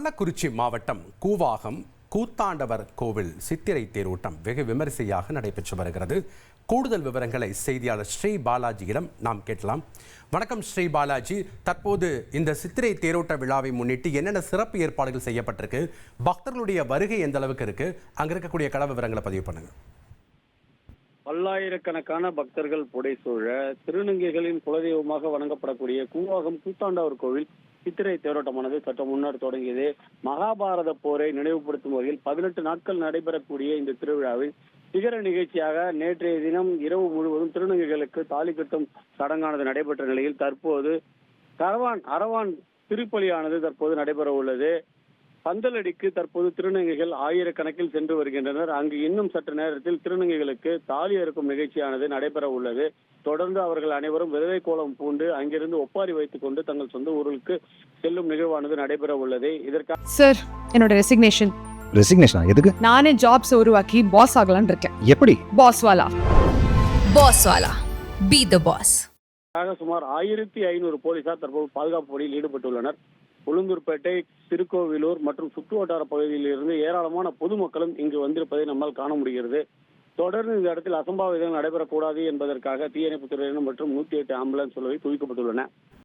கள்ளக்குறிச்சி மாவட்டம் கூவாகம் கூத்தாண்டவர் கோவில் சித்திரை தேரோட்டம் வெகு விமரிசையாக நடைபெற்று வருகிறது. கூடுதல் விவரங்களை செய்தியாளர் ஸ்ரீ பாலாஜியிடம் நாம் கேட்கலாம். வணக்கம் ஸ்ரீ பாலாஜி, தற்போது இந்த சித்திரை தேரோட்ட விழாவை முன்னிட்டு என்னென்ன சிறப்பு ஏற்பாடுகள் செய்யப்பட்டிருக்கு, பக்தர்களுடைய வருகை எந்த அளவுக்கு இருக்கு, அங்க இருக்கக்கூடிய கள விவரங்களை பதிவு பண்ணுங்க. பல்லாயிரக்கணக்கான பக்தர்கள் புடைசூழ திருநங்கைகளின் குலதெய்வமாக வணங்கப்படக்கூடிய கூவாகம் கூத்தாண்டவர் கோவில் சித்திரை தேரோட்டமானது சற்று முன்னர் தொடங்கியது. மகாபாரத போரை நினைவுபடுத்தும் வகையில் 18 நாட்கள் நடைபெறக்கூடிய இந்த திருவிழாவில் சிகர நிகழ்ச்சியாக நேற்றைய தினம் இரவு முழுவதும் திருநங்கைகளுக்கு தாலி கட்டும் சடங்கானது நடைபெற்ற நிலையில் தற்போது அரவான் திருப்பலியானது தற்போது நடைபெற உள்ளது. பந்தலடிக்கு தற்போது திருநங்கைகள் ஆயிரக்கணக்கில் சென்று வருகின்றனர். அங்கு இன்னும் சற்று நேரத்தில் திருநங்கைகளுக்கு தாலி அறுக்கும் நிகழ்ச்சியானது நடைபெற உள்ளது. தொடர்ந்து அவர்கள் அனைவரும் விதவை கோலம் பூண்டு அங்கிருந்து ஒப்பாரி வைத்துக் கொண்டு தங்கள் சொந்த ஊருக்கு செல்லும் நிகழ்வானது நடைபெற உள்ளது. இதற்காக சார், என்னோட ரெசிக்னேஷன் எதுக்கு? நானே ஜாப்ஸ் உருவாக்கி பாஸ் ஆகலாம்னு இருக்கேன். எப்படி? பாஸ் வாலா பி தி பாஸ். சுமார் 1500 போலீசார் தற்போது பாதுகாப்பு பணியில் ஈடுபட்டுள்ளனர். உளுந்தூர்பேட்டை, திருக்கோவிலூர் மற்றும் சுற்று வட்டார பகுதியில் இருந்து ஏராளமான பொதுமக்களும் இங்கு வந்திருப்பதை நம்மால் காண முடிகிறது. தொடர்ந்து இந்த இடத்தில் அசம்பாவிதங்கள் நடைபெறக்கூடாது என்பதற்காக தீயணைப்புத் துறையினர் மற்றும் 108 ஆம்புலன்ஸ் குவிக்கப்பட்டுள்ளன.